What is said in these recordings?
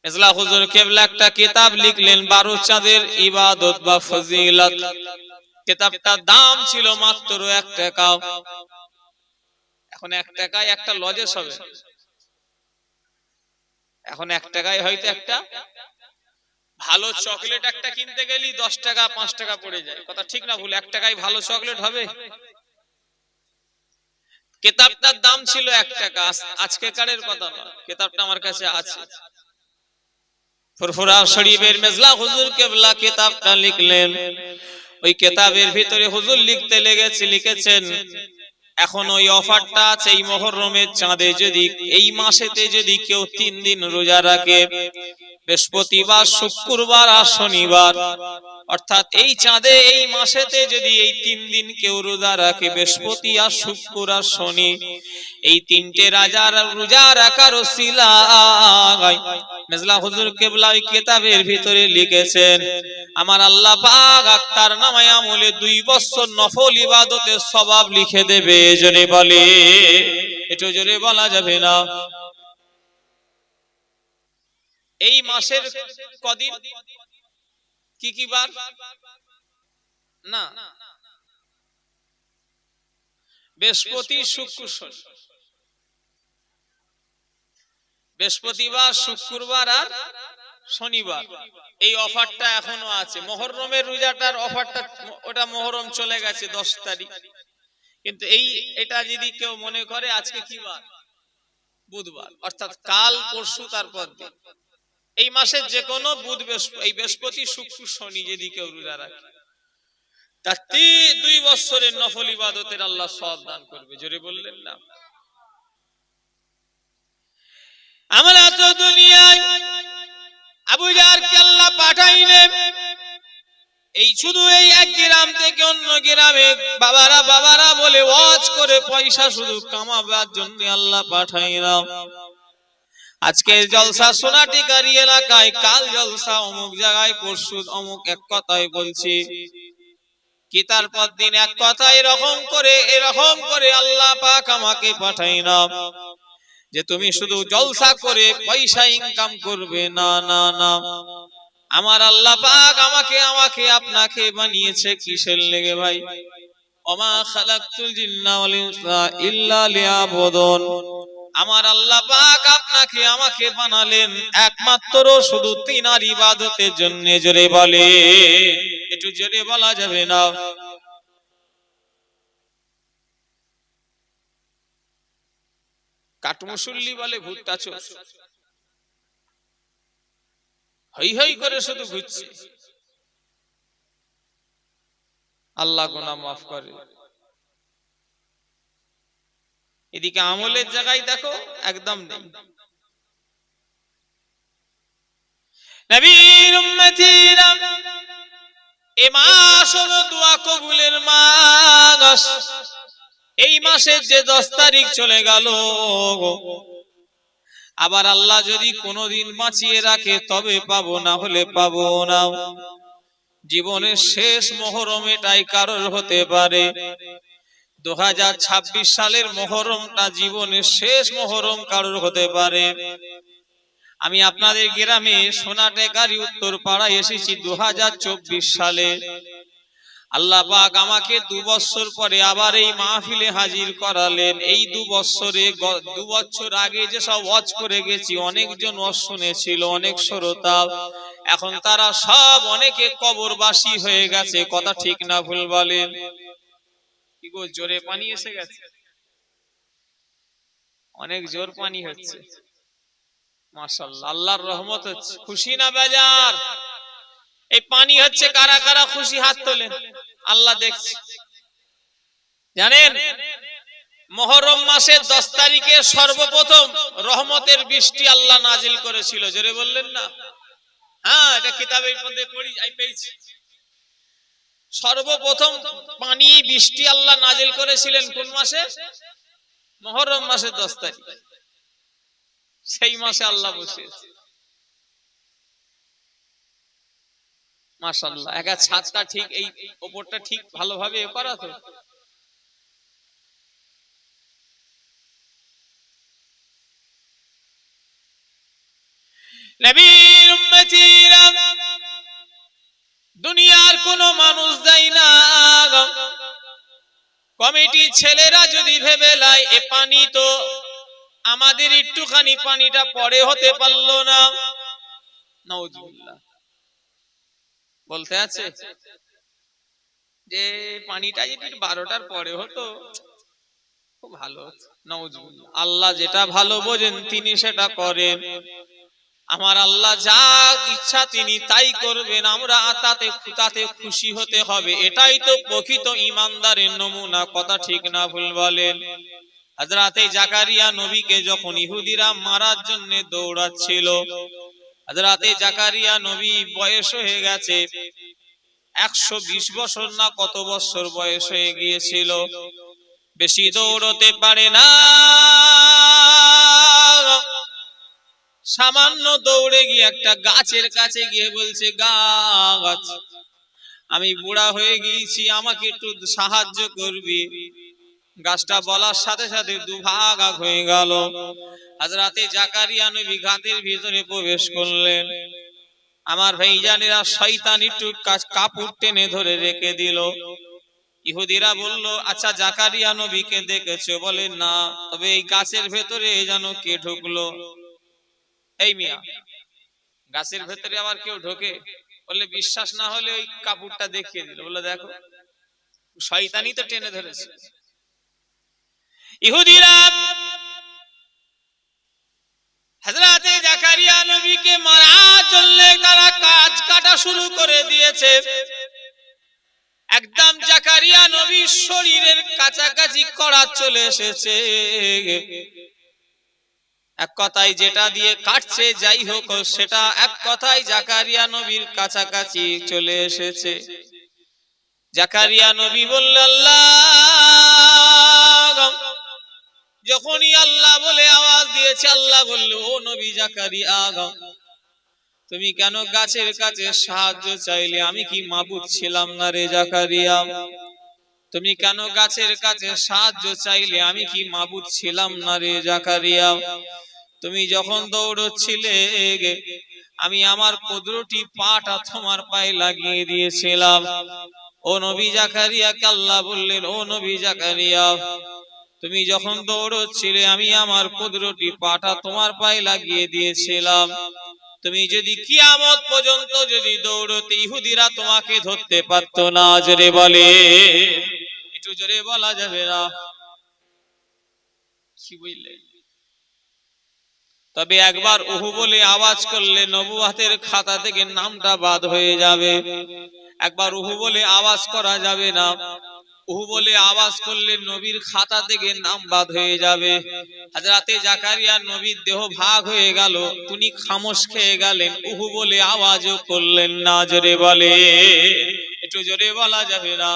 মেজলা হুজুর কেবলা একটা কিতাব লিখলেন 12 চাঁদের ইবাদত বা ফজিলত। কিতাবটার দাম ছিল মাত্র 1 টাকা। এখন 1 টাকায় একটা লজেস হবে। এখন 1 টাকায় হয়তো একটা ভালো চকলেট একটা কিনতে গেলি 10 টাকা 5 টাকা পড়ে যায়। কথা ঠিক না ভুল? 1 টাকায় ভালো চকলেট হবে? কিতাবটার দাম ছিল 1 টাকা। আজকেকারের কথা না, কিতাবটা আমার কাছে আছে। ফুরফুরা শরীফের মেজলা হুজুর কেবলা কিতাবটা লিখলেন। ওই কিতাবের ভিতরে হুজুর লিখতে লিখেছেন এখন ওই অফারটা আছে এই মুহররমের চাঁদে যদি এই মাসেতে যদি কেউ 3 দিন রোজা রাখে, বৃহস্পতিবার, শুক্রবার আর শনিবার, অর্থাৎ এই চাঁদে এই মাসেতে যদি এই 3 দিন কেউ রোজা রাখে, বৃহস্পতি আর শুক্র আর শনি, এই তিনটে রোজা রাখার ওসিলায় মেজলা হুজুর কেবলা ওই কিতাবের ভিতরে লিখেছেন আমার আল্লাহ পাক তার নামায়ে আমলে 2 বছর নফল ইবাদতের সওয়াব লিখে দেবে। জোরে বলে, একটু জোরে বলা যাবে না? এই মাসের কদিন কি কি বার? না, বৃহস্পতি, শুক্র, শনি। বৃহস্পতিবার, শুক্রবার আর শনিবার। এই অফারটা এখনো আছে। মুহররমের রোজাটার অফারটা ওটা মুহররম চলে গেছে 10 তারিখ। কিন্তু এটা যদি কেউ মনে করে আজকে কি বার? বুধবার, অর্থাৎ কাল পরশু তারপর দিন, এই মাসের যে কোনো বুধ এই বৃহস্পতি শুক্র শনি যদি কেউ রোজা রাখে, তার 2 বছরের নফল ইবাদতের আল্লাহ সওয়াব দান করবে। জোরে বললেন না? আমরা তো দুনিয়ায় আবু জাহলকে আল্লাহ পাঠাইলেন এই শুধু এই এক গ্রাম থেকে অন্য গ্রামে বাবারা বলে ওয়াজ করে পয়সা শুধু কামাবার জন্য আল্লাহ পাঠাইলাম। আজকে জলসা সোনাটিকারি এলাকায়, কাল জলসা অমুক জায়গায়, পরশু অমুক, এক কথাই বলছি কি তারপর দিন এক কথা এরকম করে আল্লাহ পাক আমাকে পাঠাইলাম যে তুমি শুধু জলসা করে পয়সা ইনকাম করবে। না না না, আমার আল্লাহ পাক আমাকে আপনাকে বানিয়েছে কিসের লেগে ভাই? ওমা খালাকতুল জিন্না ওয়াল ইনসা ইল্লা লিয়াবুদুন। আমার আল্লাহ পাক আপনাকে আমাকে বানালেন একমাত্র শুধু তিনার ইবাদতের জন্য। জোরে বলে, একটু জোরে বলা যাবে না? কাঠমুসল্লি বলে ভুট্টা চোর, হই হই করে শুধু ঘুরছে। আল্লাহ গুনাহ মাফ করে। এদিকে আমলের জায়গায় দেখো একদম নেই। নবীর উম্মতিরা এই মাস হলো দোয়া কবুলের মাস। এই মাসের যে 10 তারিখ চলে গেল, আবার আল্লাহ যদি কোনোদিন বাঁচিয়ে রাখে তবে পাবো, না হলে পাবো না। জীবনের শেষ মুহররম এটাই কারোর হতে পারে। 2026 সালের মুহররমটা জীবনের শেষ মুহররম কারোর হতে পারে। আমি আপনাদের গ্রামে সোনাটেকারি উত্তর পাড়ায় এসেছি 2024 সালে। আল্লাহ পাক আমাকে 2 বছর পরে আবার এই মাহফিলে হাজির করালেন। এই 2 বছর আগে যে সব ওয়াজ করে গেছি, অনেকজন ওয়াজ শুনেছিল, অনেক শ্রোতা, এখন তারা সব অনেকে কবরবাসী হয়ে গেছে। কথা ঠিক না ভুল বলেন? কি গো, জোরে পানি এসে গেছে? অনেক জোর পানি হচ্ছে। মাশাআল্লাহ, আল্লাহর রহমত হচ্ছে। খুশি না বেজার? এই পানি হচ্ছে, কারা কারা খুশি হাত তোলেন, আল্লাহ দেখছে। জানেন মুহররম মাসের 10 তারিখে সর্বপ্রথম রহমতের বৃষ্টি আল্লাহ নাজিল করেছিল। জোরে বললেন না? হ্যাঁ, এটা কিতাবের মধ্যে পড়ি পেয়েছি। সর্বপ্রথম পানি বৃষ্টি আল্লাহ নাজিল করেছিলেন কোন মাসে? মুহররম মাসের 10 তারিখ। সেই মাসে আল্লাহ বসিয়েছে। মাশাআল্লাহ, একা ছাদটা ঠিক, এই উপরটা ঠিক ভালোভাবে করা তো। নবীর উম্মতিরা দুনিয়ার কোন মানুষ দেয় না। কমিটি ছেলেরা যদি ভেবে লাই এ পানি তো আমাদের একটুখানি পানিটা পরে হতে পারলো না, নাউজুবিল্লাহ বলতে আছে যে পানিটা যদি 12টার পরে হতো খুব ভালো হতো। নাউজুবিল্লাহ। আল্লাহ যেটা ভালো বোঝেন তিনি সেটা করেন। আমার আল্লাহ যা ইচ্ছা তিনি তাই করবেন, আমরা তাতে খুশি হতে হবে। এটাই তো প্রকৃত ঈমানদারের নমুনা। কথা ঠিক না ভুল বলেন? হযরতে জাকারিয়া নবীকে যখন ইহুদিরা মারার জন্য দৌড়াচ্ছিল, হযরতে জাকারিয়া নবী বয়স হয়ে গেছে 120 বছর না কত বছর বয়স হয়ে গিয়েছিল, বেশি দৌড়তে পারে না। সামান্য দৌড়ে গিয়ে একটা গাছের কাছে গিয়ে বলছে, গাছ আমি বুড়া হয়ে গিয়েছি, আমাকে একটু সাহায্য করবি। গাছটা বলার সাথে সাথে দুভাগ হয়ে গেল। হযরতে জাকারিয়া নবী গাছের ভিতরে প্রবেশ করলেন। আমার ভাইজানেরা, শয়তান একটু কাপড় টেনে ধরে রেখে দিল। ইহুদিরা বলল, আচ্ছা জাকারিয়া নবীকে দেখেছো? বলে না। তবে এই গাছের ভেতরে যেন কে ঢুকলো? এই মিয়া, গাছের ভেতরে আবার কেউ ঢোকে? বললে বিশ্বাস না হলে ওই কাপড়টা দেখিয়ে দিল। বলে দেখো, শয়তানি তো টেনে ধরেছে। ইহুদিরা হযরতে জাকারিয়া নবীকে মারার জন্য তারা কাজ কাটা শুরু করে দিয়েছে। একদম জাকারিয়া নবীর শরীরের কাছাকাছি করা চলে এসেছে। এক কথায় যেটা দিয়ে কাটছে যাই হোক সেটা এক কথায় জাকারিয়া নবীর কাছাকাছি চলে এসেছে। জাকারিয়া নবী বলল, আল্লাহ। যখনই আল্লাহ বলে আওয়াজ দিয়েছে, আল্লাহ বলল, ও নবী জাকারিয়া, তুমি কেন গাছের কাছে সাহায্য চাইলে? আমি কি মাবুদ ছিলাম না রে জাকারিয়া? তুমি কেন গাছের কাছে সাহায্য চাইলে? আমি কি মাবুদ ছিলাম না রে জাকারিয়া? তুমি যখন দৌড়চ্ছিলে আমি আমার কুদরতি পাটা তোমার পায়ে লাগিয়ে দিয়েছিলাম। ও নবী জাকারিয়া, আল্লাহ বললেন, ও নবী জাকারিয়া, তুমি যখন দৌড়চ্ছিলে আমি আমার কুদরতি পাটা তোমার পায়ে লাগিয়ে দিয়েছিলাম। তুমি যদি কিয়ামত পর্যন্ত যদি দৌড়তে, ইহুদিরা তোমাকে ধরতে পারত না। জোরে বলে, একটু জোরে বলা যাবে না? কি বুঝলেন? তবে একবার উহু বলে আওয়াজ করলে নবুয়াতের খাতা থেকে নামটা বাদ হয়ে যাবে। একবার উহু বলে আওয়াজ করা যাবে না। উহু বলে আওয়াজ করলে নবীর খাতা থেকে নাম বাদ হয়ে যাবে। হযরতে জাকারিয়া নবীর দেহ ভাগ হয়ে গেল, তিনি খামোশ খেয়ে গেলেন, উহু বলে আওয়াজও করলেন না। জোরে বলে, একটু জোরে বলা যাবে না?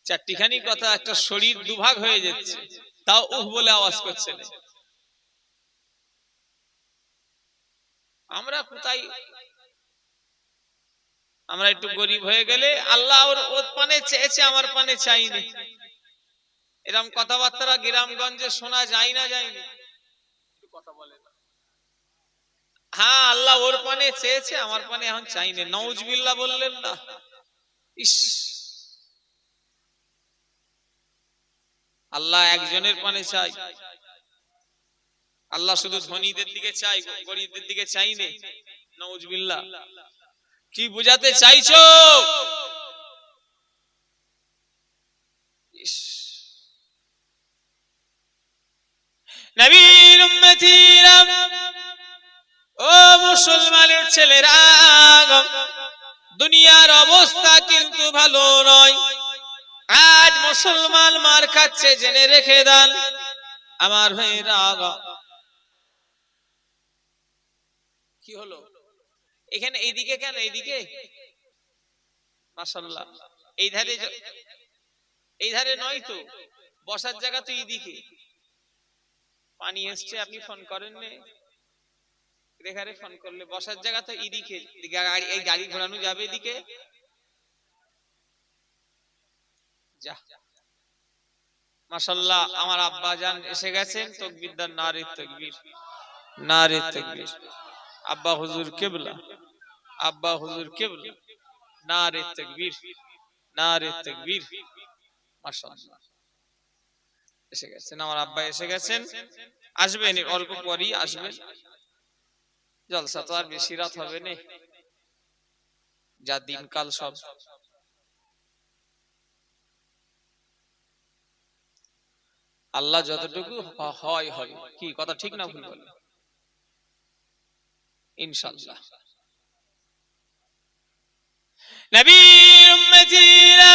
চারটিখানি কথা, একটা শরীর দুভাগ হয়ে যাচ্ছে, তাও উহ বলে আওয়াজ করছে না। আমরা কোথায়? আমরা একটু গরিব হয়ে গেলে আল্লাহ ওর পানে চেয়েছে, আমার পানে চাইনি। এরকম কথাবার্তা গ্রামগঞ্জে শোনা যায় না? যায়নি? কথা বলে না। হ্যাঁ, আল্লাহ ওর পানে চেয়েছে, আমার পানে এখন চাইনি। নাউজুবিল্লাহ বললেন না? ইস, আল্লাহ একজনের পানে চাই। আল্লাহ শুধু ধনীদের দিকে চাই, গরিবদের দিকে চাইনি। নাউজুবিল্লাহ। কি বুঝাতে চাইছো? নবীর উম্মতিরা, ও মুসলমানের ছেলেরা, দুনিয়ার অবস্থা কিন্তু ভালো নয়। আজ মুসলমান মার খাচ্ছে, জেনে রেখে দেন আমার ভাইরা। কি হলো এখানে? এইদিকে কেন? এইদিকে মাশাআল্লাহ। এই ধারে নয় তো, বসার জায়গা তো এইদিকে। পানি এসছে, আপনি ফোন করেন নে? রেখারে ফোন করলে বসার জায়গা তো এইদিকে। এই গাড়ি ঘোরানো যাবে এদিকে? যা, মাশাআল্লাহ। আমার আব্বা জান এসে গেছেন, তাকবীর দান, নারে তাকবীর। নারে তাকবীর। আব্বা হুজুর কিবলা, আব্বা হুজুর কিবলা। নারে তাকবীর, নারে তাকবীর। মাশাআল্লাহ, এসে গেছেন আমার আব্বা, এসে গেছেন। আসবেন অল্প পরেই আসবেন। জলসা তো আর বেশি রাত হবে না, যা দিনকাল সব। আল্লাহ যতটুকু হয় হবে, কি কথা ঠিক না ভুল বলেন? ইনশাআল্লাহ। নবীর উম্মতিরা,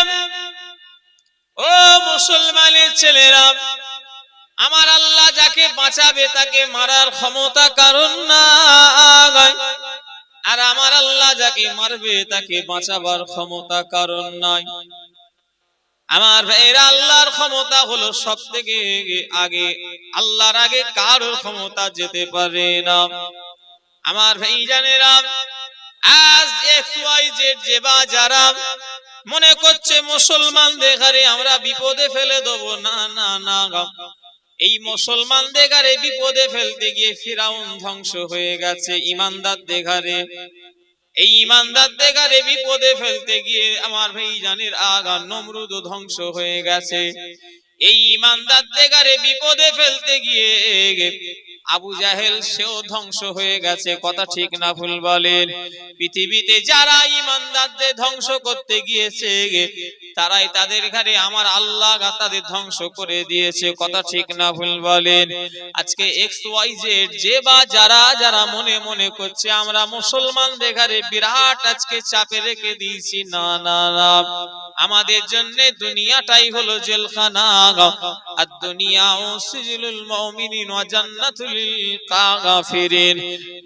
ও মুসলমানের ছেলেরা, আমার আল্লাহ যাকে বাঁচাবে তাকে মারার ক্ষমতা কারণ নাই, আর আমার আল্লাহ যাকে মারবে তাকে বাঁচাবার ক্ষমতা কারণ নাই। আমার ভাইরা, আল্লাহর ক্ষমতা হলো সব থেকে আগে, আল্লাহর আগে কারোর ক্ষমতা যেতে পারে না। আমার ভাই জানেরা, আজ XYZ যে বা যারা মনে করছে মুসলমানদের ঘরে আমরা বিপদে ফেলে দেবো, না না না, এই মুসলমানদের ঘরে বিপদে ফেলতে গিয়ে ফিরাউন ধ্বংস হয়ে গেছে। ইমানদারদের ঘরে, এই ইমানদারদের ঘরে বিপদে ফেলতে গিয়ে আমার ভাই জানের আগা নমরুদ ধ্বংস হয়ে গেছে। এই ইমানদারদের ঘরে বিপদে ফেলতে গিয়ে আবু জাহেল সেও ধ্বংস হয়ে গেছে। কথা ঠিক না ভুল বলেন? পৃথিবীতে যারা ইমানদারদের ধ্বংস করতে গিয়েছে তারাই তাদের ঘরে আমার আল্লাহ তাদের ধ্বংস করে দিয়েছে। কথা ঠিক না ভুল বলেন? আজকে XYZ যে বা যারা যারা মনে মনে করছে আমরা মুসলমানদের ঘরে বিরাট আজকে চাপে রেখে দিয়েছি, না না না, আমাদের জন্য দুনিয়াটাই হলো জেলখানা। আর দুনিয়া ও সিজলুল মুমিনিন ওয়া জান্নাতুল কাফিরিন,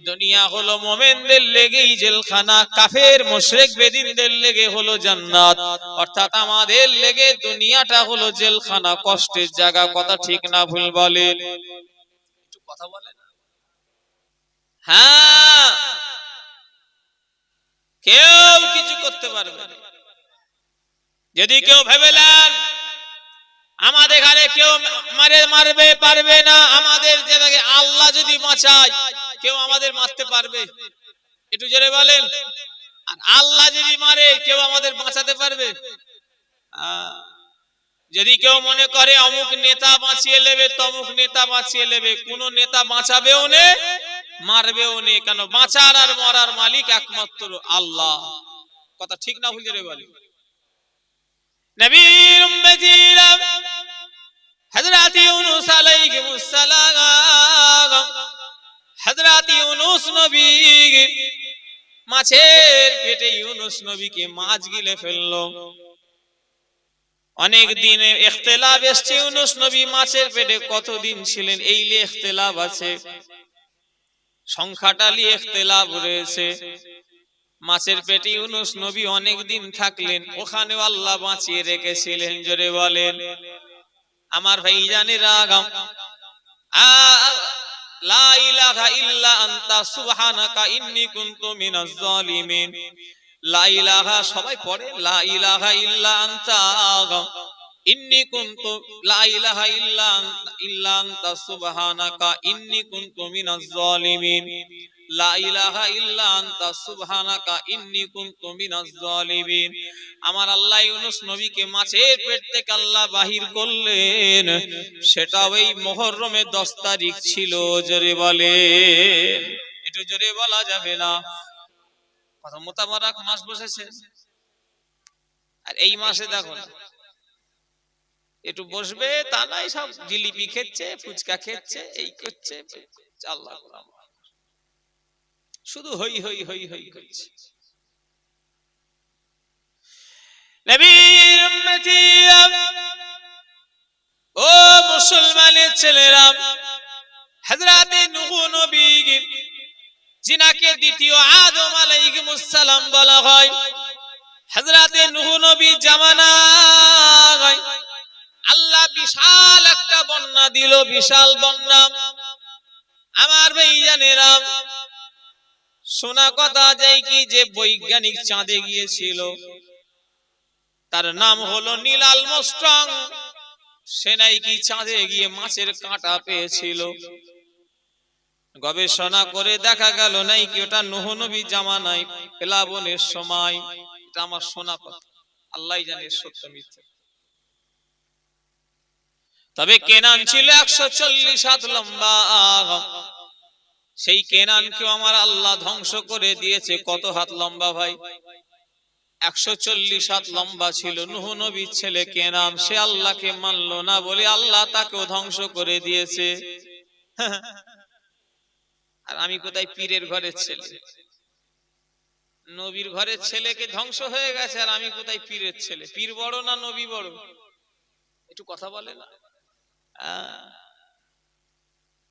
দুনিয়া হলো মুমিনদের লেগেই জেলখানা, কাফের মুশরিক বেদিনদের লেগে হলো জান্নাত। অর্থাৎ আমাদের লেগে দুনিয়াটা হলো জেলখানা, কষ্টের জায়গা। কথা ঠিক না ভুল বলেন? একটু কথা বলেন। হ্যাঁ, কেউ কিছু করতে পারবে না। যদি কেউ ভেবেলেন আমাদের ঘরে কেউ মারবে পারবে না, আমাদের যে আল্লাহ যদি বাঁচায় কেউ আমাদের মারতে পারবে? একটু জোরে বলেন। আর আল্লাহ যদি মারে কেউ আমাদের বাঁচাতে পারবে? যদি কেউ মনে করে অমুক নেতা বাঁচিয়ে নেবে, তমুক নেতা বাঁচিয়ে নেবে, কোন নেতা বাঁচাবেও নে মারবেও নে। কেন? বাঁচার আর মরার মালিক একমাত্র আল্লাহ। কথা ঠিক না ভুল জোরে বলেন? নবীর উম্মতিরা, হযরত ইউনূস আলাইহিস সালাম, হযরত ইউনূস নবী, মাছের পেটে ইউনূস নবীকে মাছ গিলে ফেললো। অনেক দিনে ইখতিলাফ এসেছে ইউনূস নবী মাছের পেটে কতদিন ছিলেন, এই নিয়ে ইখতিলাফ আছে, সংখ্যাটা নিয়ে ইখতিলাফ রয়েছে। মাছের পেটে ইউনূস নবী অনেক দিন থাকলেন, ওখানেও আল্লাহ বাঁচিয়ে রেখেছিলেন। জোরে বলেন। আমার ভাই জানেরা, লা ইলাহা ইল্লা আনতা সুবহানাকা ইন্নী কুনতু মিনাজ জালিমিন। লা ইলাহা সবাই পড়ে, লা ইলাহা ইল্লা আনতা ইন্নী কুনতু, লা ইলাহা ইল্লা আনতা সুবহানাকা ইন্নী কুনতু মিনাজ জালিমিন। লা ইলাহা ইল্লা আনতা সুবহানাকা ইন্নী কুনতু মিনাজ জালিমিন। আমার আল্লাহ ইউনূস নবীকে মাছের পেট থেকে আল্লাহ বাহির করলেন, সেটা ওই মুহররমের 10 তারিখ ছিল। জোরে বলেন। একটু জোরে বলা যাবে না? কত মোতাবারক মাস বসেছে। আর এই মাসে দেখো না, একটু বসবে তা নাই, সব জিলিপি খেচ্ছে, ফুচকা খেচ্ছে, এই করছে, আল্লাহ শুধু হই হই হই হই করছে। নবীর উম্মতিরা, ও মুসলমানের ছেলেরা, হযরত নূহ নবী, যিনাকে দ্বিতীয় আদম আলাইহিস সালাম বলা হয়, হযরত নূহ নবী জামানায় আল্লাহ বিশাল একটা বন্যা দিল, বিশাল বন্যা। আমার ভাইজানেরা, শোনা কথা যায় কি যে বৈজ্ঞানিক চাঁদে গিয়েছিল, তার নাম হলো নীল আর্মস্ট্রং। সে নাকি চাঁদে গিয়ে মাছের কাঁটা পেয়েছিল। গবেষণা করে দেখা গেল নাকি ওটা নূহ নবী জামানায় প্লাবনের সময়। এটা আমার শোনা কথা, আল্লাহই জানে সত্য মিথ্যা। তবে কেনান ছিল 140 হাত লম্বা। সেই কেনানকেও আমার আল্লাহ ধ্বংস করে দিয়েছে। কত হাত লম্বা ভাই? 140 হাত লম্বা ছিল নূহ নবীর ছেলে কেনান। সে আল্লাহকে মানলো না বলে আল্লাহ তাকেও ধ্বংস করে দিয়েছে। আর আমি কোথায় পীরের ঘরের ছেলে, নবীর ঘরের ছেলেকে ধ্বংস হয়ে গেছে, আর আমি কোথায় পীরের ছেলে? পীর বড় না নবী বড়? একটু কথা বলে না।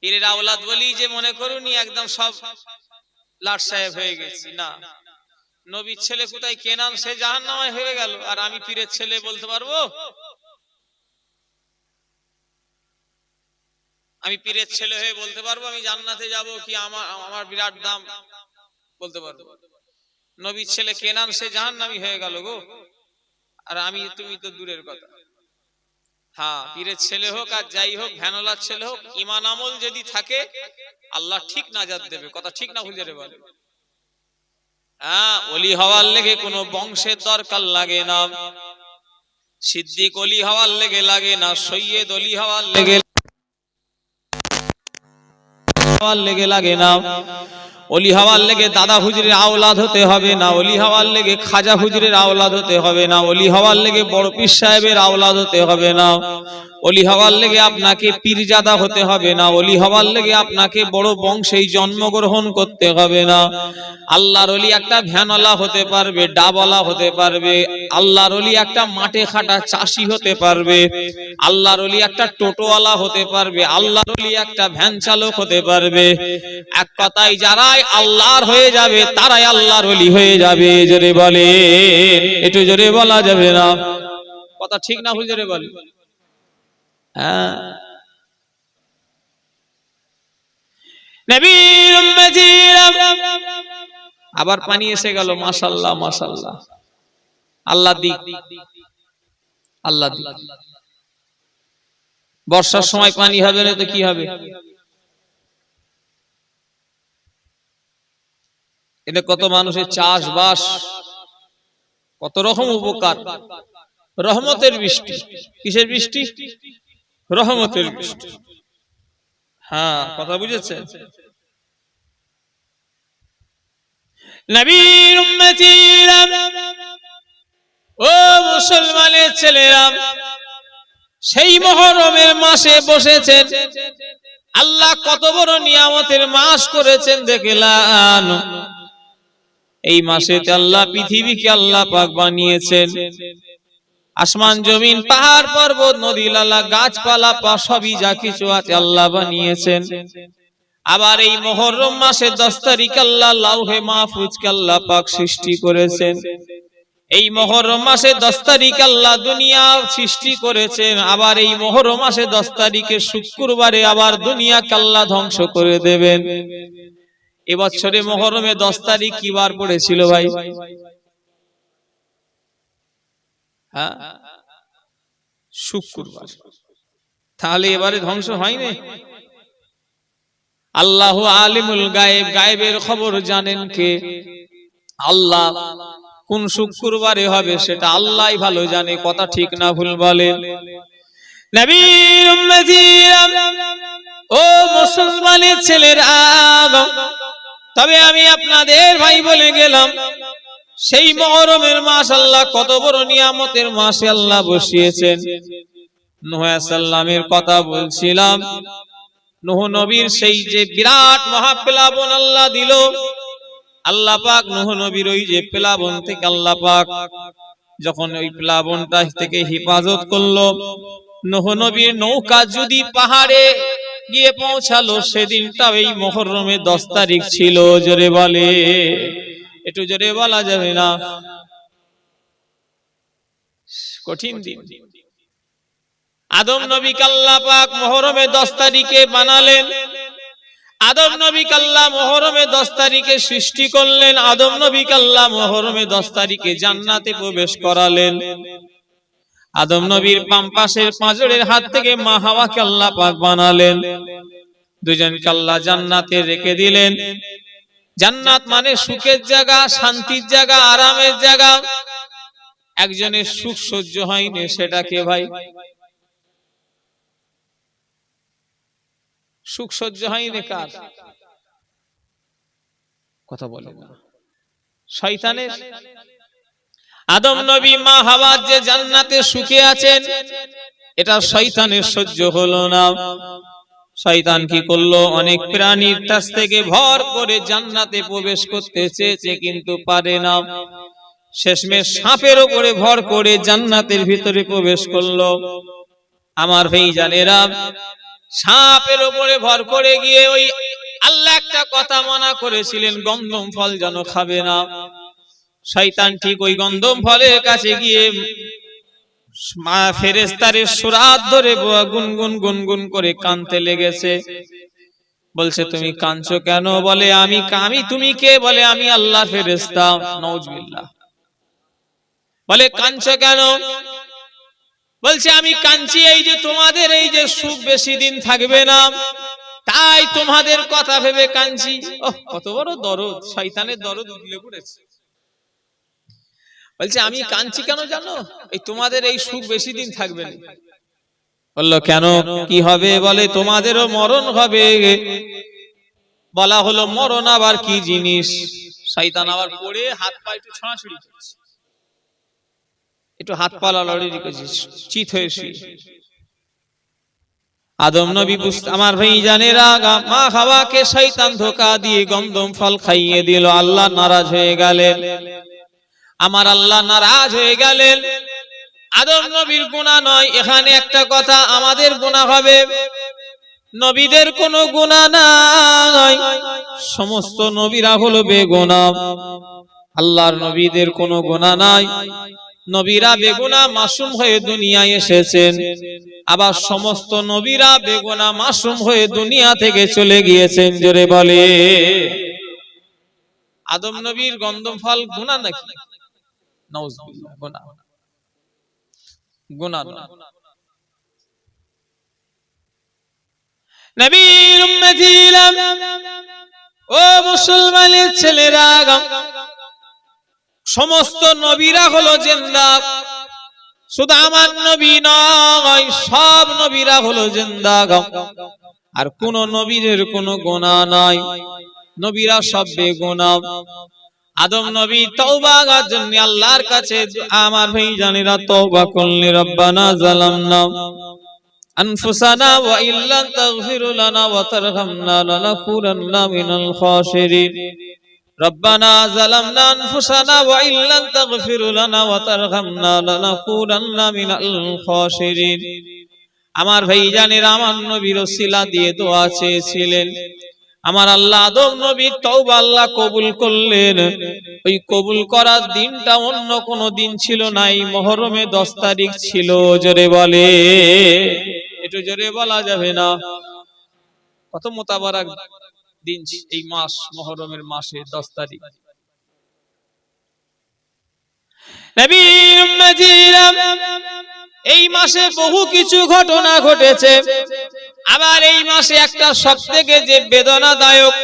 পীরের আওলাদ বলি যে মনে করুনি একদম সব লাট সাহেব হয়ে গেছি, না। নবীর ছেলে কোথায় কেনান, সে জাহান্নামে হয়ে গেল, আর আমি পীরের ছেলে বলতে পারবো? আমি পীরের ছেলে হয়ে বলতে পারবো আমি জান্নাতে যাব কি আমার বিরাট দাম বলতে পারবো? নবীর ছেলে কেনান সে জাহান্নামী হয়ে গেল গো, আর আমি তুমি তো দূরের কথা। হ্যাঁ, পীরের ছেলে হোক আর যাই হোক, ভ্যানলার ছেলে হোক, ঈমান আমল যদি থাকে আল্লাহ ঠিক নাজাত দেবে। কথা ঠিক না ভুল রে বলে? হ্যাঁ, ওলি হওয়ার লেগে কোনো বংশের দরকার লাগে না। সিদ্দিক ওলি হওয়ার লেগে লাগে না, সৈয়দ ওলি হওয়ার লেগে লাগে না, ওলি হওয়ার লেগে দাদা হুজুরের আওলাদ হতে হবে না, ওলি হওয়ার লেগে খাজা হুজুরের আওলাদ হতে হবে না, ওলি হওয়ার লেগে বড় পীর সাহেবের আওলাদ হতে হবে না, ওলি হওয়ার লেগে আপনাকে পীরজাদা হতে হবে না, ওলি হওয়ার লেগে আপনাকে বড় বংশেই জন্মগ্রহণ করতে হবে না। আল্লাহর ওলি একটা ভ্যানওয়ালা হতে পারবে, ডাবওয়ালা হতে পারবে, আল্লাহর ওলি একটা মাঠে খাটা চাষি হতে পারবে, আল্লাহর ওলি একটা টোটোওয়ালা হতে পারবে, আল্লাহর ওলি একটা ভ্যান চালক হতে পারবে। এক কথায় যারাই আল্লাহর হয়ে যাবে তারাই আল্লাহর ওলি হয়ে যাবে। জোরে বলে, একটু জোরে বলা যাবে না? কথা ঠিক না ভুল? জোরে বলে। নবীর উম্মতিরা, আবার পানি এসে গেল। মাশাআল্লাহ মাশাআল্লাহ, আল্লাহ দিক, আল্লাহ দিক। বর্ষার সময় পানি হবে না তো কি হবে? এতে কত মানুষের চাষবাস, কত রকম উপকার। রহমতের বৃষ্টি। কিসের বৃষ্টি? রহমতের বৃষ্টি। হ্যাঁ, কথা বুঝেছেন? নবীর উম্মতিরা, ও মুসলমানের ছেলেরা, সেই মুহররমের মাসে বসেছেন। আল্লাহ কত বড় নিয়ামতের মাস করেছেন দেখলাম। এই মাসেতে আল্লাহ পৃথিবীকে আল্লাহ পাক বানিয়েছেন। আসমান জমিন পাহাড় পর্বত নদী নালা গাছপালা সবই যা কিছু আছে আল্লাহ বানিয়েছেন। আবার এই মুহররম মাসের 10 তারিখ আল্লাহ লাউহে মাহফুজকে আল্লাহ পাক সৃষ্টি করেছেন। এই মুহররম মাসে 10 তারিখ আল্লাহ দুনিয়া সৃষ্টি করেছেন। আবার এই মুহররম মাসে 10 তারিখে শুক্রবারে আবার দুনিয়াকে আল্লাহ ধ্বংস করে দেবেন। এবছরে মুহররমে 10 তারিখ কি বার পড়েছিল ভাই? হ্যাঁ, শুক্রবার। তাহলে এবারে ধ্বংস হয়নি? আল্লাহু আলিমুল গায়েব, গায়েবের খবর জানেন কে? আল্লাহ। কোন শুক্রবারে হবে সেটা আল্লাহই ভালো জানে। কথা ঠিক না ভুল বলেন? নবীর উম্মতিরা, ও মুসলমানের ছেলেরা, তবে আমি আপনাদের ভাই বলে গেলাম, সেই মুহররমের মাস আল্লাহ কত বড় নিয়ামতের মাসে আল্লাহ বসিয়েছেন। নূহ আলাইহিস সালামের কথা বলছিলাম। নূহ নবীর সেই যে বিরাট মহাপ্লাবন আল্লাহ দিল, আল্লাহ পাক নূহ নবীর ওই যে প্লাবন থেকে আল্লাহ পাক যখন ওই প্লাবনটা থেকে হেফাজত করলো, নূহ নবীর নৌকা যদি পাহাড়ে গিয়ে পৌঁছালো, সেদিনটা এই মুহররমে 10 তারিখ ছিল। জোরে বলে, একটু জোরে বলা যাবে না? কঠিন দিন। আদম নবীকে আল্লাহ পাক মুহররমে 10 তারিখে বানালেন। আদম নবীকে আল্লাহ মুহররমে 10 তারিখে সৃষ্টি করলেন। আদম নবীকে আল্লাহ মুহররমে 10 তারিখে জান্নাতে প্রবেশ করালেন। আদম নবীর বাম পাশের পাঁজরের হাত থেকে মা হাওয়াকে আল্লাহ পাক বানালেন। দুজনকে আল্লাহ জান্নাতে রেখে দিলেন। জান্নাত মানে সুখের জায়গা, শান্তির জায়গা, আরামের জায়গা। একজনের সুখ সহ্য হয়নি, সেটা কে ভাই? সুখ সহ্য হয়নি কার? কথা বলে না, শয়তানের। আদম নবী মা হাওয়া যে জান্নাতে সুখে আছেন, এটা শয়তানের সহ্য হলো না। শয়তান কি করলো? অনেক প্রাণীর কাছ থেকে ভর করে জান্নাতে প্রবেশ করতে চেয়েছে, কিন্তু পারে না। শেষমেশ সাপের উপরে ভর করে জান্নাতের ভিতরে প্রবেশ করলো। আমার ভাইজানেরা, সাপের উপরে ভর করে গিয়ে ওই আল্লাহ একটা কথা মানা করেছিলেন, গন্ধম ফল যেন খাবে না। শয়তান ঠিক ওই গন্ধম ফলের কাছে গিয়ে ফেরেশতাদের সুরাত ধরে গুনগুন গুনগুন করে কানতে লেগেছে। বলছে, তুমি কাঁদছো কেন? বলে, আমি তুমি কে? বলে, আমি আল্লাহর ফেরেশতা। নাউজুবিল্লাহ। বলে, কাঁদছো কেন? বলছে, আমি কাঁদছি এই যে তোমাদের এই যে সুখ বেশি দিন থাকবে না, তাই তোমাদের কথা ভেবে কাঁদছি। ওহ, কত বড় দরদ! শয়তানের দরদ উঠলে পড়েছে। বলছে, আমি কাঁদছি কেন জানো? এই তোমাদের এই সুখ বেশি দিন থাকবে না। বললো, কেন, কি হবে? বলে, তোমাদেরও মরণ হবে। বলা হলো, মরণ আবার কি জিনিস? শয়তান আবার পড়ে হাত পা একটু ছড়াছড়ি করছে, একটু হাত পা লড়াড়ি করছে, চিত হয়ে শুয়ে। আদম নবী বুঝতে, আমার ভাইজানেরা, মা হাওয়াকে শয়তান ধোঁকা দিয়ে গন্ধম ফল খাইয়ে দিল। আল্লাহ নারাজ হয়ে গেলেন। আমার আল্লাহ নারাজ হয়ে গেলেন। আদম নবীর গুনাহ নয়, এখানে একটা কথা, আমাদের গুনাহ হবে। নবীদের কোনো গুনাহ নাই, সমস্ত নবীরা হলো বেগুনাহ। আল্লাহর নবীদের কোনো গুনাহ নাই, নবীরা বেগুনাহ মাসুম হয়ে দুনিয়ায় এসেছেন। আবার সমস্ত নবীরা বেগুনাহ মাসুম হয়ে দুনিয়া থেকে চলে গিয়েছেন। জোরে বলে, আদম নবীর গন্ধম ফল গুনাহ নাকি? নাউজুবিল্লাহ, গুনাহ। গুনাহ নবীর উম্মতিরা, ও মুসলমানের ছেলেরা, সমস্ত নবীরা হলো জিন্দা, শুধু আমার নবী নয়, সব নবীরা হলো জিন্দা। আর কোন নবীর কোনো গুনাহ নাই, নবীরা সব বেগুনাহ। আদম নবী তওবা করার জন্য আল্লাহর কাছে, আমার ভাইজানেরা, তওবা করলেন। রব্বানা যালামনা আনফুসানা ওয়া ইল্লাম তাগফির লানা ওয়া তারহামনা লানাকুনান্না মিনাল খাসিরিন। রব্বানা যালামনা আনফুসানা ওয়া ইল্লাম তাগফির লানা ওয়া তারহামনা লানাকুনান্না মিনাল খাসিরিন। আমার ভাইজানেরা, আমার নবীর ওসিলা দিয়ে দোয়া চেয়েছিলেন। আমার আল্লাহ আদম নবীর তওবা আল্লাহ কবুল করলেন। ওই কবুল করার দিনটা অন্য কোন দিন ছিল না, এই মুহররমে 10 তারিখ ছিল। জোরে বলে, একটু জোরে বলা যাবে না? কত মোতাবারক দিন এই মাস, মুহররমের মাসে 10 তারিখ। নবীর উম্মতিরা, এই মাসে বহু কিছু ঘটনা ঘটেছে। আবার এই মাসে একটা সবথেকে যে বেদনাদায়ক,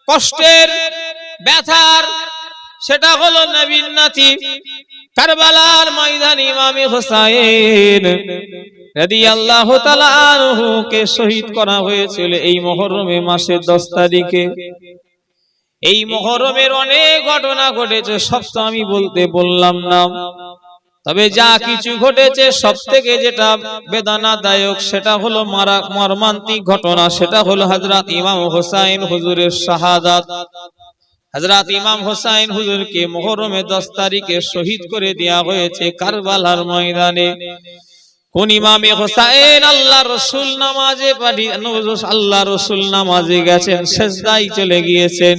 কষ্টের, ব্যথার, সেটা হলো নবীর নাতি কারবালার ময়দানে ইমামে হোসেন রাদিয়াল্লাহু তাআলা আনহু কে শহীদ করা হয়েছিল এই মুহররমে মাসের 10 তারিখে। এই মুহররমের অনেক ঘটনা ঘটেছে, সব তো আমি বললাম না। তবে যা কিছু ঘটেছে, সবথেকে যেটা বেদনাদায়ক, সেটা হলো মর্মান্তিক ঘটনা, সেটা হলো হযরত ইমাম হোসেন হুজুরের শাহাদাত। হযরত ইমাম হোসেন হুজুরকে মুহররমে 10 তারিখে শহীদ করে দেয়া হয়েছে কারবালার ময়দানে। কোন ইমামে হোসেন? আল্লাহ রাসূল নামাজে আল্লাহ রাসূল নামাজে গেছেন, সিজদায় চলে গিয়েছেন।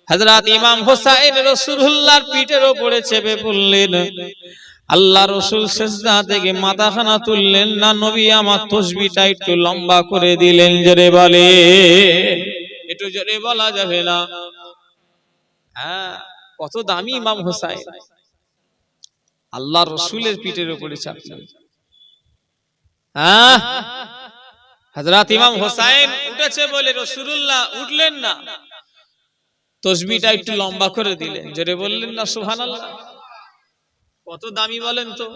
হযরত ইমাম হোসেন রাসূলুল্লাহর পিঠের উপরে চেপে পড়লেন। আল্লাহ রাসূল সিজদা থেকে মাথাখানা তুললেন না, নবী আমার তাসবিহটা একটু লম্বা করে দিলেন। জোরে বলে, একটু জোরে বলা যাবে না? হ্যাঁ, কত দামি ইমাম হোসেন, আল্লাহ রাসূলের পিঠের উপরে চাপলেন। হযরত ইমাম হোসেন উঠেছে বলে রাসূলুল্লাহ উঠলেন না, তাসবিহটা একটু লম্বা করে দিলেন, জোরে বললেন না সুবহানাল্লাহ। কত দামি বলেন তো।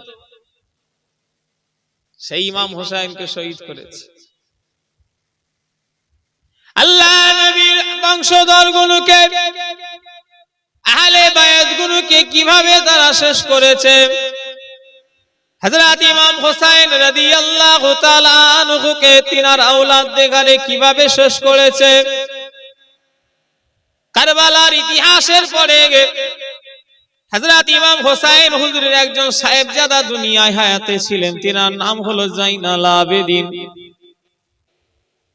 সেই ইমাম হোসেনকে শহীদ করেছে। আল্লাহ নবীর বংশধরগুলোকে, আহলে বায়াতগুলোকে কিভাবে তারা শেষ করেছে। হযরত ইমাম হোসেন রাদিয়াল্লাহু তাআলা আনহুকে তিনার আওলাদদেরকে কিভাবে শেষ করেছে। কারবালার ইতিহাসের পরে হযরত ইমাম হোসেন হুজুরের একজন সাহেবজাদা দুনিয়ায় হায়াতে ছিলেন, তিনার নাম হলো জাইনাল আবেদিন।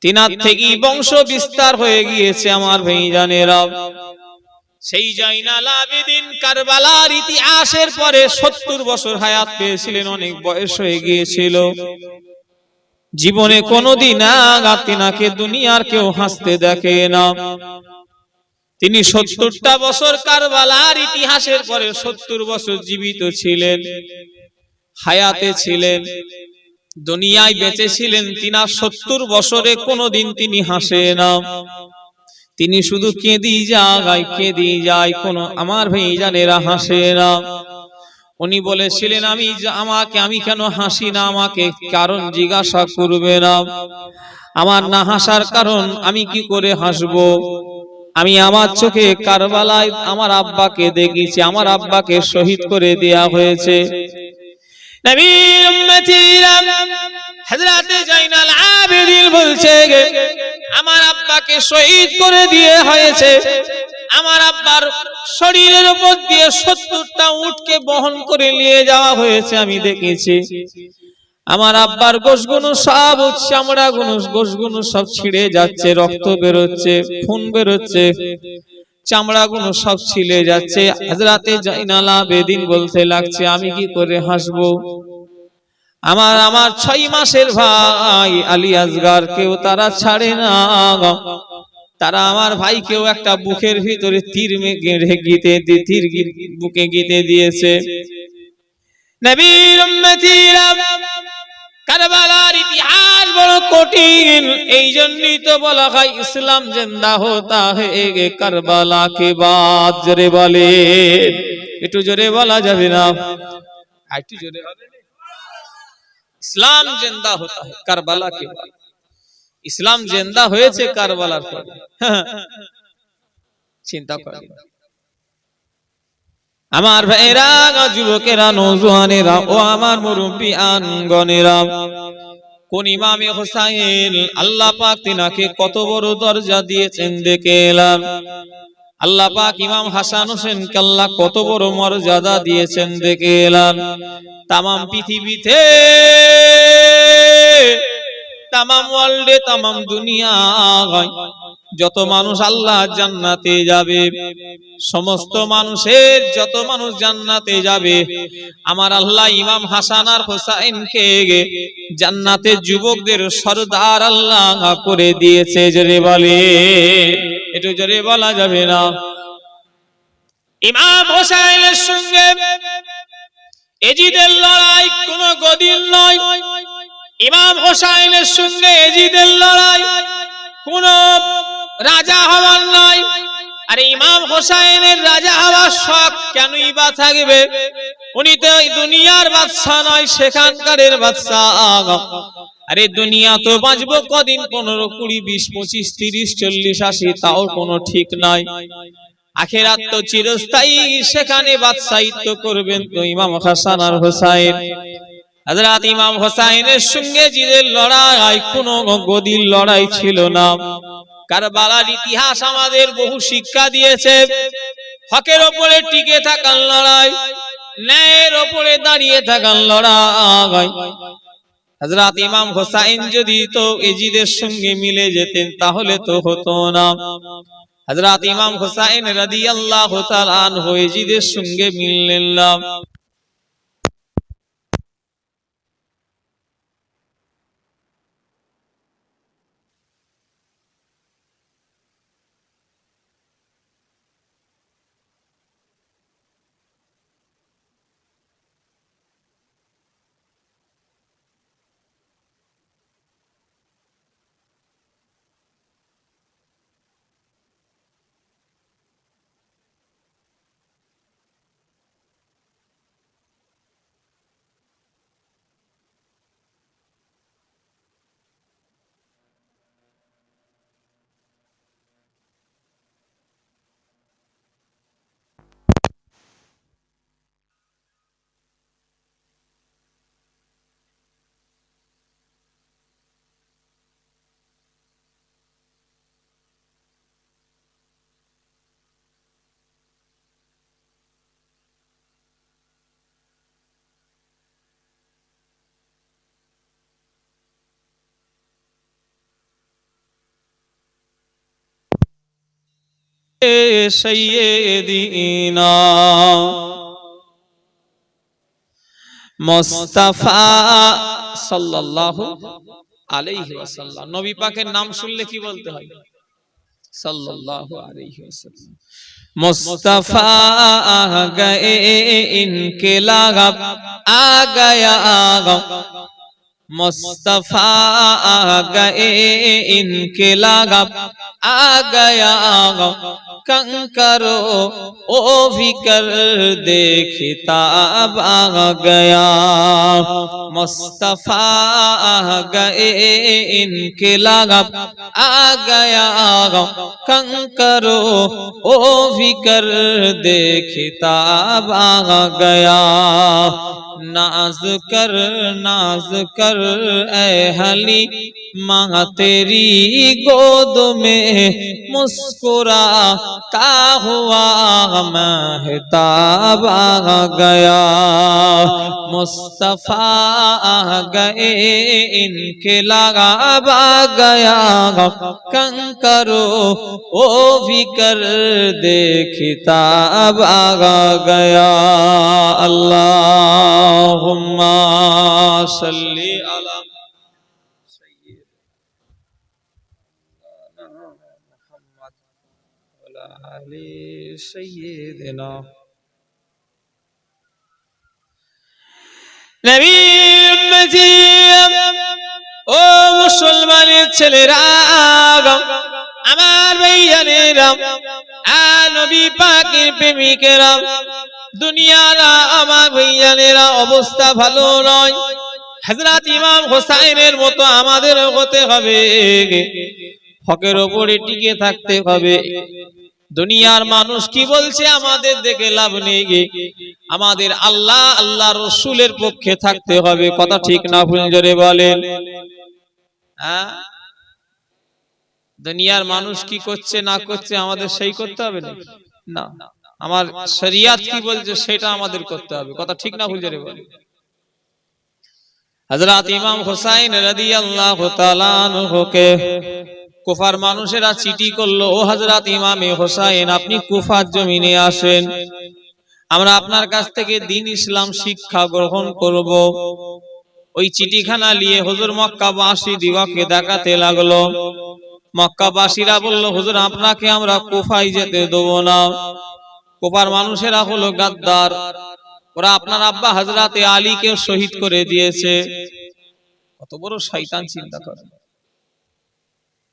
তিনার থেকেই বংশ বিস্তার হয়ে গিয়েছে আমার ভাইজানেরা। সেই জাইনাল আবেদিন কারবালার ইতিহাসের পরে 70 বছর হায়াত পেয়েছিলেন, অনেক বয়স হয়ে গিয়েছিল। জীবনে কোনোদিন তিনাকে দুনিয়ার কেউ হাসতে দেখে না। তিনি 70টা বছর কারবালার ইতিহাসের পরে 70 বছর জীবিত ছিলেন, হায়াতে ছিলেন, দুনিয়ায় বেঁচে ছিলেন। তিনার 70 বছরে কোনোদিন তিনি হাসে না, তিনি শুধু কেঁদি যায়, কোন আমার ভাইজানেরা হাসে না। উনি বলেছিলেন আমি কেন হাসি না, আমাকে কারণ জিজ্ঞাসা করবে না। আমার না হাসার কারণ আমি কি করে হাসবো। আমি আমার চোখে কারবালায় আমার আব্বাকে দেখেছি, আমার আব্বাকে শহীদ করে দেয়া হয়েছে। নবীর উম্মতিরা হযরত জাইনাল আবেদিন বলছে আমার আব্বাকে শহীদ করে দিয়ে হয়েছে। আমার আব্বার শরীরের উপর দিয়ে 70টা উটকে বহন করে নিয়ে যাওয়া হয়েছে, আমি দেখেছি। আমার আব্বার গোশগুলো সব, চামড়াগুলো গোশগুলো সব ছিঁড়ে যাচ্ছে, রক্ত বেরোচ্ছে, খুন বেরোচ্ছে, চামড়াগুলো সব ছিলে যাচ্ছে। হযরত জাইনাল আবেদিন বলতে লাগছে আমি কি করে হাসবো। আমার 6 মাসের ভাই আলী আসগার কেউ তারা ছাড়ে না। তারা আমার ভাইকেও একটা বুকের ভিতরে তীর বুকে গিতে দিয়েছে। নবীর উম্মতিরা কারবালার ইতিহাস বড় কঠিন, এই জন্যই তো বলা হয় ইসলাম জিন্দা হোতা হে কারবালা কে বাদ। জোরে বলে, একটু জোরে বলা যাবে না, একটু জোরে হবে। ইসলাম জিন্দা হোতা হে কারবালা কে বাদ। ইসলাম জিন্দা হয়েছে কারবালার পরে। চিন্তা করেন আমার ভাইরা, যুবকেরা, নওজোয়ানেরা ও আমার মুরব্বি আনগণেরা, কোন ইমামে হোসাইন আল্লাহ পাক তিনাকে কত বড় দরজা দিয়েছেন দেখে এলাম। আল্লাহ পাক ইমাম হাসান হোসেনকে আল্লাহ কত বড় মর্যাদা দিয়েছেন দেখে এলাম। তামাম পৃথিবীতে, তামাম ওয়ার্ল্ডে, তামাম দুনিয়ায় যত মানুষ আল্লাহ জান্নাতে যাবে, সমস্ত মানুষের যত মানুষ জান্নাতে যাবে, আমার আল্লাহ ইমাম হাসান আর হোসাইনকে জান্নাতের যুবকদের সরদার আল্লাহ করে দিয়েছে। জোরে বলে, একটু জোরে বলা যাবে না। ইমাম হোসাইনের সঙ্গে এজিদের লড়াই কোনো গদির নয়। ইমাম হোসাইনের সঙ্গে এজিদের লড়াই কোন রাজা হওয়ার নয়। আরে ইমাম হোসাইনের রাজা হওয়ার শখ কেনই বা থাকবে? উনি তো দুনিয়ার বাদশা নয়, সেখানকারের বাদশা। আরে দুনিয়া তো বাঁচবো কদিন, 15, 20, 25, 30, 40, 80, তাও কোনো ঠিক নাই। আখিরাত তো চিরস্থায়ী, সেখানে বাদশাহিত্ব করবেন তো ইমাম হাসান আর হোসাইন। হযরত ইমাম হোসাইনের সঙ্গে জিদের লড়াই কোনো গদির লড়াই ছিল না। কারবালার ইতিহাস আমাদের বহু শিক্ষা দিয়েছে। হকের উপরে টিকে থাকার লড়াই, ন্যায়ের উপরে দাঁড়িয়ে থাকার লড়াই। হযরত ইমাম হোসাইন যদি তো এজিদের সঙ্গে মিলে যেতেন তাহলে তো হতো না। হযরত ইমাম হোসাইন রাদিয়াল্লাহু তাআলা আনহু এজিদের সঙ্গে মিললেন না। সৈয়দিনা মুস্তাফা সাল্লাল্লাহু আলাইহি ওয়াসাল্লাম। নবী পাকের নাম শুনলে কি বলতে হয়? সাল্লাল্লাহু আলাইহি ওয়াসাল্লাম। मुस्तफा आ गए इनके लागब आ गया मुस्तफा आ गए इनके लागब आ गया कंकरो ओ भी कर दे खिताब आ गया मुस्तफा आ गए इनके लागब आ गया कंकरो ओ भी कर दे खिताब आ गया नाज कर ऐ हली माँ तेरी गोद में मुस्कुराता हुआ महताब आ गया मुस्तफा आ गए इनके लगाब आ गया कंकरो ओ भी कर दे खिताब आ गया अल्लाहुम्मा सल्ली अला मुहम्मद वअला आलि सय्यिदिना नबी उम्मती ও মুসলমানের ছেলেরা আমার ভাইয়ানেরা নবী পাকের প্রেমিকেরা দুনিয়ার আমার ভাইয়ানেরা অবস্থা ভালো নয় হযরত ইমাম হোসেনের মতো আমাদের হতে হবে হকের উপরে টিকে থাকতে হবে দুনিয়ার মানুষ কি বলছে আমাদের দেখে লাভ নেই আমাদের আল্লাহ আল্লাহর রাসূলের পক্ষে থাকতে হবে কথা ঠিক না ভুল জোরে বলেন দুনিয়ার মানুষ কি করছে না করছে আমাদের সেই করতে হবে না আমার শরিয়ত কি বলছে সেটা আমাদের করতে হবে কথা ঠিক না ভুল জোরে বলেন হযরত ইমাম হোসেন রাদিয়াল্লাহু তাআলা আনহুকে কুফার মানুষেরা চিঠি করলো ও হযরত ইমামে হোসেন আপনি কুফার জমিনে আসেন আমরা আপনার কাছ থেকে দ্বীন ইসলাম শিক্ষা গ্রহণ করব ওই চিঠিখানা নিয়ে হুজুর মক্কাবাসী দিগকে দেখাতে লাগলো মক্কাবাসীরা বলল হুজুর আপনাকে আমরা কুফায় যেতে দেব না কুফার মানুষেরা হলো গাদ্দার ওরা আপনার আব্বা হযরতে আলীকে শহীদ করে দিয়েছে কত বড় শয়তান চিন্তা করে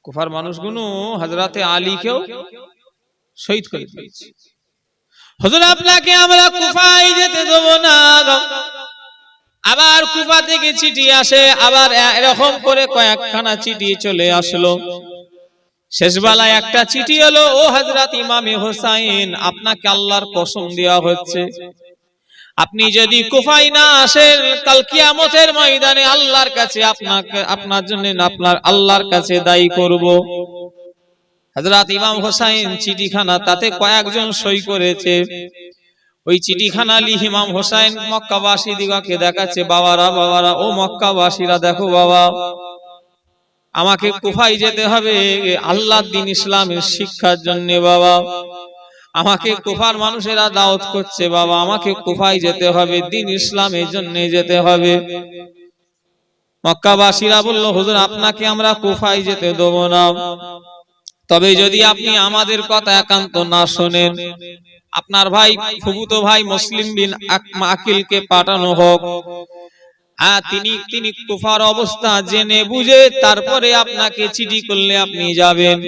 কুফার মানুষগুলো হযরতে আলীকেও শহীদ করে দিয়েছে হুজুর আপনাকে আমরা কুফায় যেতে দেব না আবার কুফা থেকে চিঠি আসে আবার এরকম করে কয়েকখানা চিঠি চলে আসলো শেষবেলায় একটা চিঠি হলো ও হযরত ইমামে হোসেন আপনাকে আল্লাহর কসম দেওয়া হচ্ছে আপনি যদি কুফায় না আসেন কাল কিয়ামতের ময়দানে আল্লাহর কাছে আপনার জন্য আপনার আল্লাহর কাছে দায়ী করব হযরত ইমাম হোসেন চিঠিখানা তাতে কয়েকজন সই করেছে ওই চিঠিখানা লি ইমাম হোসেন মক্কাবাসী দিগকে দেখাচ্ছে বাবারা ও মক্কাবাসীরা দেখো বাবা আমাকে কুফায় যেতে হবে আল্লাহর দ্বীন ইসলামের শিক্ষার জন্য বাবা আমাকে কুফার মানুষেরা দাওয়াত করছে বাবা আমাকে কুফায় যেতে হবে দ্বীন ইসলামের জন্য যেতে হবে মক্কাবাসীরা বলল হুজুর আপনাকে আমরা কুফায় যেতে দেব না তবে যদি আপনি আমাদের কথা একান্ত না শুনেন আপনার ভাই ফুফুতো ভাই মুসলিম বিন আকিলকে পাঠানো হোক তিনি কুফার অবস্থা জেনে বুঝে তারপরে আপনাকে চিঠি করলে আপনি যাবেন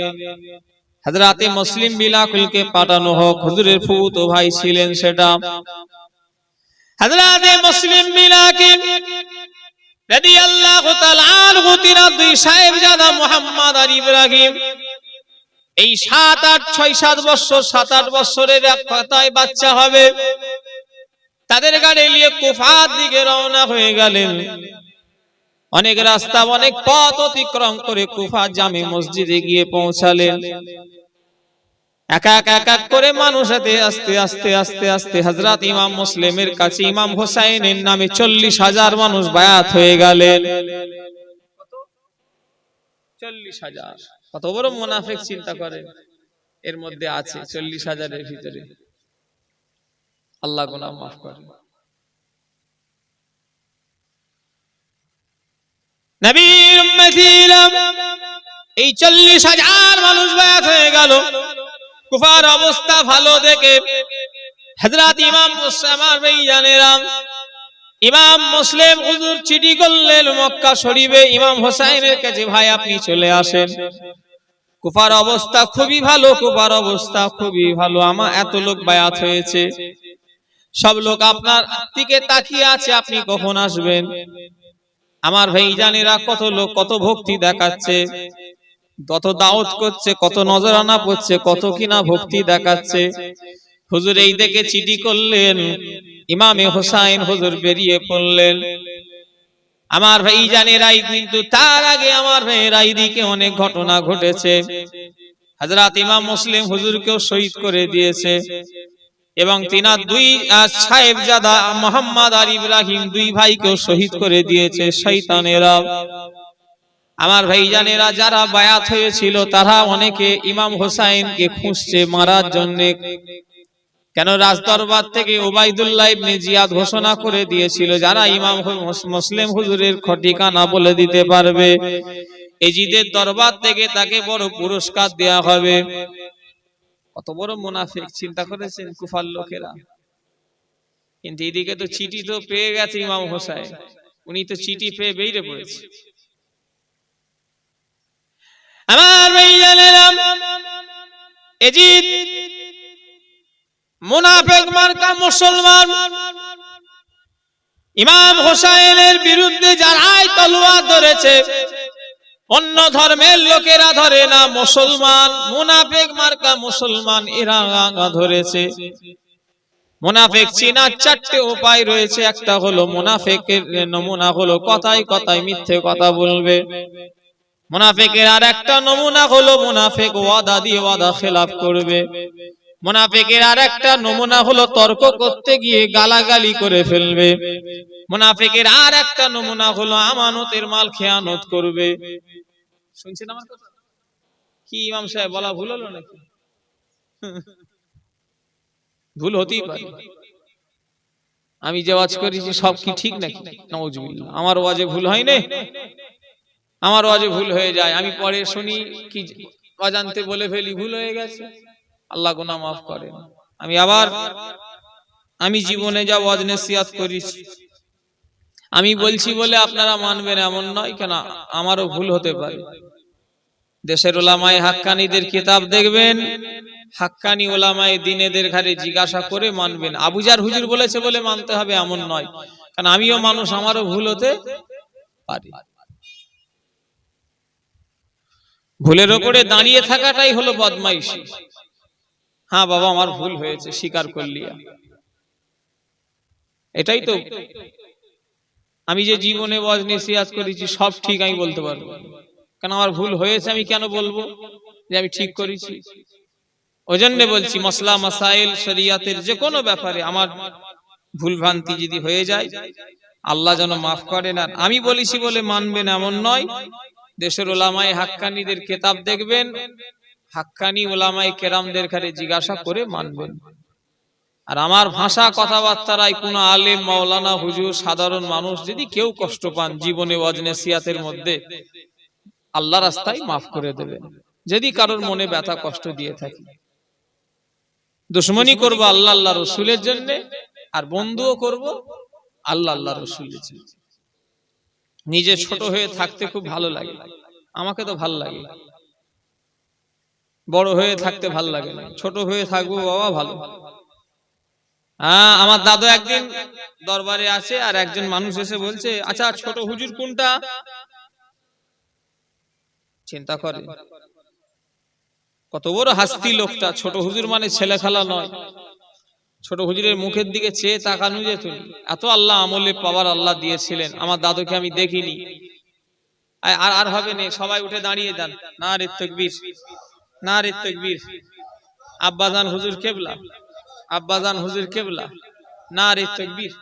হযরতে মুসলিম বিন আকিলকে পাঠানো হোক হুজুরের ফুফুতো ভাই ছিলেন সেটা হযরতে মুসলিম বিন আকিল রাদিয়াল্লাহু তাআলা আনহু তিনার দুই সাহেবজাদা মুহাম্মদ আর ইব্রাহিম এই 7-8 বছরের এক কথায় বাচ্চা হবে তাদের গাড়ি নিয়ে কুফার দিকে রওনা হয়ে গেলেন অনেক রাস্তা অনেক পথ অতিক্রম করে কুফা জামে মসজিদে গিয়ে পৌঁছালেন এক এক করে মানুষ আস্তে হযরত ইমাম মুসলিমের কাছে ইমাম হোসেনের নামে 40,000 মানুষ বায়াত হয়ে গেলেন 40,000 কত বড় মুনাফিক চিন্তা করেন এর মধ্যে আছে 40,000-এর ভিতরে। আল্লাহ গুনাহ মাফ করে। নবীর উম্মতিরা এই 40,000 মানুষ বায়াত হয়ে গেল। কুফার অবস্থা ভালো দেখে হযরত ইমাম মুসলিম আর ভাইজানেরা, ইমাম মুসলিম হুজুর চিঠি করলেন মক্কা শরীফে ইমাম হোসেনের কাছে, ভাই আপনি চলে আসেন, কুফার অবস্থা খুবই ভালো, কুফার অবস্থা খুবই ভালো, আমার এত লোক বায়াত হয়েছে, সব লোক আপনার দিকে তাকিয়ে আছে, আপনি কখন আসবেন? আমার ভাইজানেরা কত লোক কত ভক্তি দেখাচ্ছে, কত দাওয়াত করছে, কত নজরানা পড়ছে, কত কিনা ভক্তি দেখাচ্ছে। হুজুর এই দেখে চিঠি করলেন, ইমামে হোসেন হুজুর বেরিয়ে পড়লেন। আমার ভাইজানেরাই কিন্তু তার আগে আমার ভাইয়েরা এইদিকে অনেক ঘটনা ঘটেছে। হযরত ইমাম মুসলিম হুজুরকেও শহীদ করে দিয়েছে এবং তিনার দুই সাহেবজাদা মোহাম্মদ আর ইব্রাহিম দুই ভাইকেও শহীদ করে দিয়েছে শয়তানেরা। আমার ভাইজানেরা যারা বায়াত হয়েছিল তারা অনেকে ইমাম হোসেনকে খুঁজছে মারার জন্য। কেন? রাজদরবার থেকে উবাইদুল্লাহ ইবনে জিয়াদ ঘোষণা করে দিয়েছিল, যারা ইমাম মুসলিম হুজুরের ঠিকানা বলে দিতে পারবে এজিদের দরবার থেকে তাকে বড় পুরস্কার দেয়া হবে। কত বড় মুনাফিক, চিন্তা করেছেন কুফার লোকেরা। কিন্তু এদিকে তো চিঠি তো পেয়ে গেছে ইমাম হোসেন, উনি তো চিঠি পেয়ে বেরিয়ে পড়েছে। আমার ভাইজানেরা, এজিদ মুনাফিক মার্কা মুসলমান, ইমাম হোসেনের বিরুদ্ধে যারাই তলোয়ার ধরেছে অন্য ধর্মের লোকেরা ধরে না, মুসলমান মুনাফিক মার্কা মুসলমান এরা ধরেছে। মুনাফিক চিনার 4টে উপায় রয়েছে। একটা হলো মুনাফিকের নমুনা হলো কথায় কথায় মিথ্যে কথা বলবে। মুনাফিকের আর একটা নমুনা হলো মুনাফিক ওয়াদা দিয়ে ওয়াদা খেলাফ করবে। মুনাফিকের আর একটা নমুনা হলো তর্ক করতে গিয়ে গালাগালি করে ফেলবে। মুনাফিকের আর একটা নমুনা হলো আমানতের মাল খেয়ানত করবে। শুনছেন আমার কথা? কি ইমাম সাহেব বলা ভুল হলো নাকি? ভুল হতেই পারে। আমি যে ওয়াজ করেছি সব কি ঠিক নাকি? নাউজুবিল্লাহ, আমার ওয়াজে ভুল হয় না, আমার ওয়াজে ভুল হয়ে যায়, আমি পরে শুনি কি অজান্তে বলে ফেলি, ভুল হয়ে গেছে, আল্লাহ গুনাহ মাফ করেন। আমি জীবনে যা ওয়াজ নসিহত করেছি আমি বলছি বলে আপনারা মানবেন এমন নয়, কেন আমারও ভুল হতে পারে। দেশের উলামায়ে হাক্কানীদের কিতাব দেখবেন, হাক্কানি উলামায়ে দ্বীনের ঘরে জিজ্ঞাসা করে মানবেন। আবুজার হুজুর বলেছে বলে মানতে হবে এমন নয়, কারণ আমিও মানুষ, আমারও ভুল হতে পারে। ভুলের উপরে দাঁড়িয়ে থাকাটাই হলো বদমাইশি। হ্যাঁ বাবা আমার ভুল হয়েছে, স্বীকার করলি, এটাই তো। আমি যে জীবনে ওয়াজ নসিহত করেছি সব ঠিক আমি বলতে পারবো, কারণ আমার ভুল হয়েছে, আমি কেন বলবো যে আমি ঠিক করেছি? ওই জন্য বলছি মসলা মাসাইল শরিয়াতের যে কোনো ব্যাপারে আমার ভুল ভ্রান্তি যদি হয়ে যায় আল্লাহ যেন মাফ করেন। আর আমি বলেছি বলে মানবেন এমন নয়। দেশের উলামায়ে হাক্কানীদের কিতাব দেখবেন, হাক্কানি উলামায়ে কেরামদের কাছে জিজ্ঞাসা করে মানবেন। আর আমার ভাষা কথাবার্তায় কোনো আলেম মাওলানা হুজুর সাধারণ মানুষ যদি কেউ কষ্ট পান জীবনে ওয়াজ নসিহতের মধ্যে, আল্লাহ রাস্তায় মাফ করে দেবেন। যদি কারোর মনে ব্যথা কষ্ট দিয়ে থাকি, দুশমনী করব আল্লাহ আল্লাহ রসুলের জন্য, আর বন্ধুও করব আল্লাহ আল্লাহ রসুলের জন্য। নিজে ছোট হয়ে থাকতে খুব ভালো লাগে, আমাকে তো ভালো লাগে। বড় হয়ে থাকতে ভালো লাগে না, ছোট হয়ে থাকবো বাবা ভালো। আমার দাদু একদিন দরবারে আছে, আর একজন মানুষ এসে বলছে, আচ্ছা ছোট হুজুর কোনটা? চিন্তা করে কত বড় হাস্তি লোকটা। ছোট হুজুর মানে ছেলে খেলা নয়। ছোট হুজুরের মুখের দিকে চেয়ে তাকানো যেত, এত আল্লাহ আমলে পাওয়ার আল্লাহ দিয়েছিলেন। আমার দাদুকে আমি দেখিনি। আর হবে না, সবাই উঠে দাঁড়িয়ে যান, নারে তাকবীর, নারে তাকবীর। আব্বাজান হুজুর কেবলা, আব্বাজান হুজুর কেবলা, নারে তাকবীর।